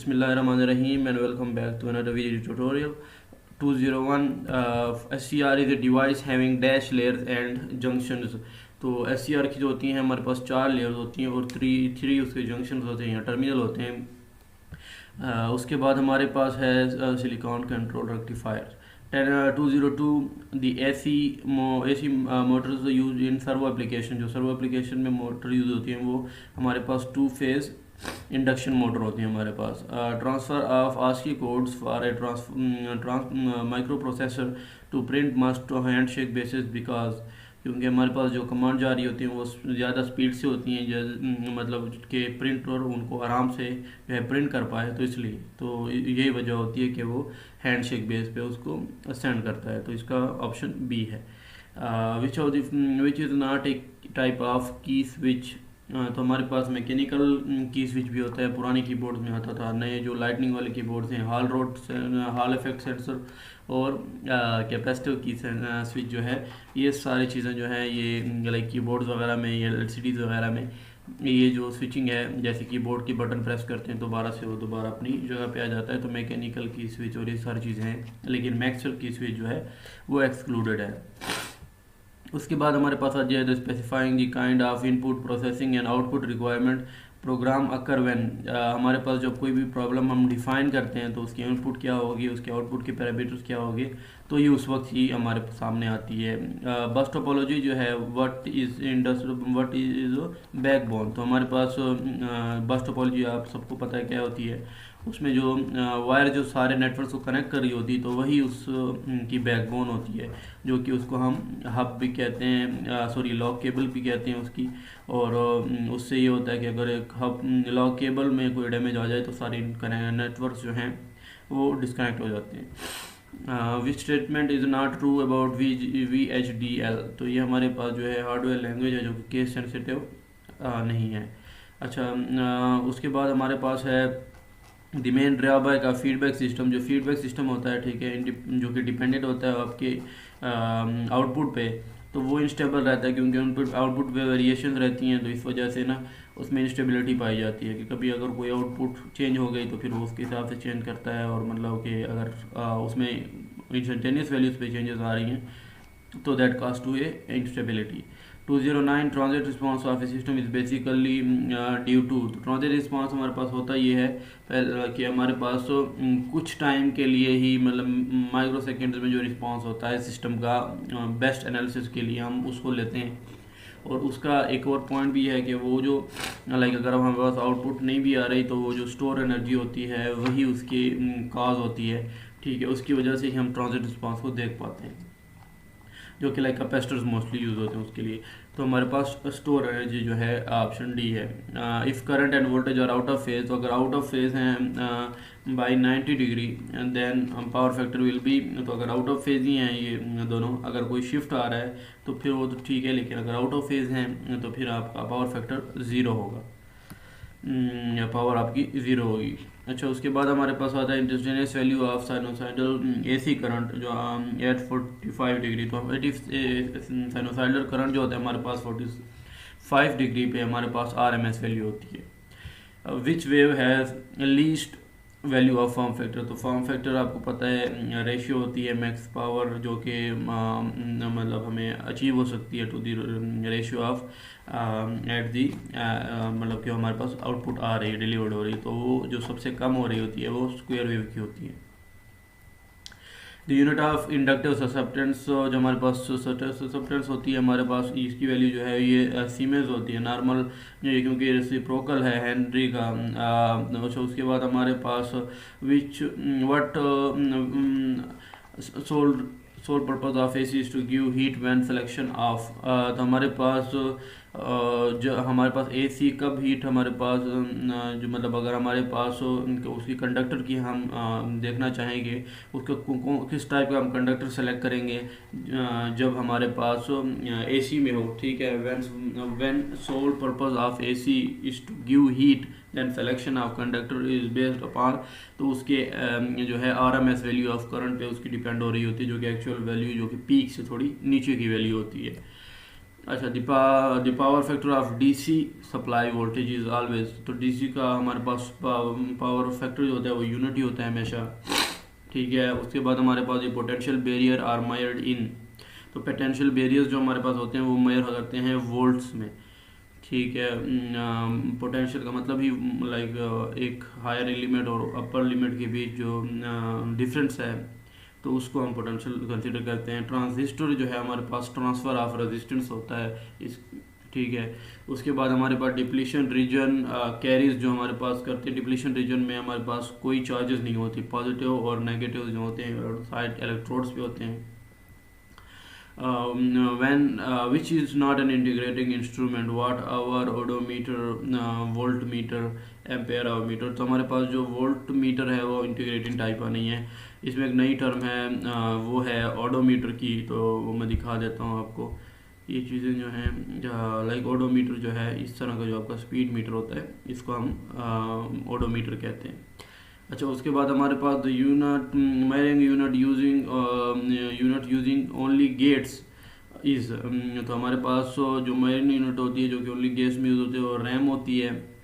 Bismillahirrahmanirrahim and welcome back to another video tutorial. 201 SCR is a device having dash layers and junctions. तो SCR की जो होती हैं हमारे पास 4 लेयर्स होती हैं और थ्री उसके जंक्शंस होते हैं या टर्मिनल होते हैं। उसके बाद हमारे पास है silicon control rectifier 202 the AC Motors use in servo application. जो सर्वो एप्लीकेशन में मोटर यूज होती हैं वो हमारे पास 2 फेज इंडक्शन मोटर होती है हमारे पास। Transfer of ASCII codes for a micro processor to print must handshake basis because क्योंकि हमारे पास जो कमांड जा रही होती हैं वो ज़्यादा स्पीड से होती हैं, मतलब कि प्रिंटर उनको आराम से जो है प्रिंट कर पाए, तो इसलिए तो यही वजह होती है कि वो हैंड शेक बेस पे उसको सेंड करता है। तो इसका ऑप्शन बी है। Which is not a type of की स्विच। तो हमारे पास मैकेनिकल की स्विच भी होता है, पुरानी कीबोर्ड में आता था। नए जो लाइटनिंग वाले कीबोर्ड्स हैं हॉल इफेक्ट सेंसर और कैपेसिटिव की स्विच जो है, ये सारी चीज़ें जो हैं ये लाइक कीबोर्ड्स वगैरह में या LCDs वगैरह में ये जो स्विचिंग है, जैसे कीबोर्ड की बटन प्रेस करते हैं दोबारा से वो दोबारा अपनी जगह पे आ जाता है, तो मैकेनिकल की स्विच और ये सारी चीज़ें हैं, लेकिन मैक्सवेल की स्विच जो है वो एक्सक्लूडेड है। उसके बाद हमारे पास आ जाए specifying the kind of input processing and output requirement program occur when. हमारे पास जब कोई भी प्रॉब्लम हम डिफाइन करते हैं तो उसकी इनपुट क्या होगी, उसके आउटपुट के पैरामीटर्स क्या होंगे, तो ये उस वक्त ही हमारे सामने आती है। बस टोपोलॉजी जो है व्हाट इज बैकबोन। तो हमारे पास बस टोपोलॉजी आप सबको पता है क्या होती है। उसमें जो वायर जो सारे नेटवर्क को कनेक्ट कर रही होती है तो वही उस की बैकबोन होती है, जो कि उसको हम हब भी कहते हैं, सॉरी लॉक केबल भी कहते हैं उसकी। और उससे ये होता है कि अगर एक हब लॉक केबल में कोई डैमेज आ जाए तो सारी नेटवर्क जो हैं वो डिस्कनेक्ट हो जाते हैं। Which statement is not true about VHDL। तो ये हमारे पास जो है हार्डवेयर लैंग्वेज है जो कि केस सेंसिटिव नहीं है। अच्छा, उसके बाद हमारे पास है द मेन ड्रॉबैक का फीडबैक सिस्टम। जो फीडबैक सिस्टम होता है, ठीक है, जो कि डिपेंडेंट होता है आपके आउटपुट पे, तो वो इंस्टेबल रहता है क्योंकि उन आउटपुट पे वेरिएशन रहती हैं, तो इस वजह से ना उसमें इंस्टेबिलिटी पाई जाती है कि कभी अगर कोई आउटपुट चेंज हो गई तो फिर वो उसके हिसाब से चेंज करता है, और मतलब कि अगर उसमें इंस्टेंटेनियस वैल्यूज़ पे चेंजेस आ रही हैं तो that cast to a instability. 209 transit response of a system is basically due to. तो ट्रांजिट रिस्पांस हमारे पास होता ये है कि हमारे पास कुछ टाइम के लिए ही, मतलब माइक्रो सेकेंड्स में जो रिस्पांस होता है सिस्टम का बेस्ट एनालिसिस के लिए हम उसको लेते हैं। और उसका एक और पॉइंट भी है कि वो जो लाइक अगर हमारे पास आउटपुट नहीं भी आ रही तो वो जो स्टोर एनर्जी होती है वही उसकी काज होती है, ठीक है, उसकी वजह से ही हम ट्रांजिट रिस्पांस को देख पाते हैं, जो कि लाइक कैपेसिटर्स मोस्टली यूज़ होते हैं उसके लिए। तो हमारे पास स्टोर एनर्जी जो है ऑप्शन डी है। If current and voltage are out of phase. तो अगर आउट ऑफ फेज हैं by 90 degree then power factor will be. तो अगर आउट ऑफ फेज ही हैं ये दोनों, अगर कोई शिफ्ट आ रहा है तो फिर वो तो ठीक है, लेकिन अगर आउट ऑफ फेज हैं तो फिर आपका पावर फैक्टर ज़ीरो होगा, या पावर आपकी ज़ीरो होगी। अच्छा, उसके बाद हमारे पास आता है instantaneous value of sinusoidal AC current जो एट 45 डिग्री। तो साइनोसाइडल करंट जो होता है हमारे पास 45 डिग्री पे हमारे पास RMS वैल्यू होती है। Which wave has least value of form factor. तो फॉर्म फैक्टर आपको पता है रेशियो होती है मैक्स पावर जो कि मतलब हमें अचीव हो सकती है to the ratio of at the, मतलब कि हमारे पास आउटपुट आ रही है, डिलीवर्ड हो रही है, तो वो जो सबसे कम हो रही होती है वो स्क्वायर वेव की होती है। The unit of inductive susceptance. जो हमारे पास ससेप्टेंस होती है हमारे पास, इसकी वैल्यू जो है ये सीमेंस होती है नॉर्मल, क्योंकि रेसिप्रोकल है हेनरी का। अच्छा, उसके बाद हमारे पास which what sole purpose of AC is to give heat when selection of. तो हमारे पास जो हमारे पास AC कब हीट हमारे पास जो मतलब अगर हमारे पास उसकी कंडक्टर की हम देखना चाहेंगे उसको किस टाइप का हम कंडक्टर सेलेक्ट करेंगे जब हमारे पास AC में हो, ठीक है। When sole purpose of AC is to give heat then selection of conductor is based upon. तो उसके जो है RMS वैल्यू ऑफ करंट पे उसकी डिपेंड हो रही होती है, जो कि एक्चुअल वैल्यू जो कि पीक से थोड़ी नीचे की वैल्यू होती है। अच्छा, the power factor of DC supply voltage is always, तो डीसी का हमारे पास पावर फैक्टर जो होता है वो यूनिट ही होता है हमेशा, ठीक है। उसके बाद हमारे पास ये potential barrier are measured in, तो पोटेंशियल बैरियर्स जो हमारे पास होते हैं वो मेजर करते हैं वोल्ट्स में, ठीक है। पोटेंशियल का मतलब ही लाइक एक हायर लिमिट और अपर लिमिट के बीच जो डिफरेंस है, तो उसको हम पोटेंशियल कंसीडर करते हैं। ट्रांजिस्टर जो है हमारे पास ट्रांसफ़र ऑफ रेजिस्टेंस होता है इस, ठीक है। उसके बाद हमारे पास डिप्लीशन रीजन कैरीज जो हमारे पास करते हैं, डिप्लीशन रीजन में हमारे पास कोई चार्जेस नहीं होती, पॉजिटिव और नेगेटिव जो होते हैं और साइड इलेक्ट्रोड्स भी होते हैं। When which is not an integrating instrument, watt hour odometer, voltmeter, ampere hour meter, तो हमारे पास जो वोल्ट मीटर है वो इंटीग्रेटिंग टाइप का नहीं है। इसमें एक नई टर्म है वो है ओडोमीटर की, तो वो मैं दिखा देता हूँ आपको। ये चीज़ें जो हैं लाइक ओडोमीटर जो है इस तरह का जो आपका स्पीड मीटर होता है, इसको हम ओडोमीटर कहते हैं। अच्छा, उसके बाद हमारे पास the unit measuring unit using only gates is, तो हमारे पास जो मेजरिंग यूनिट होती है जो कि ओनली गेट्स में यूज़ होती है और रैम होती है।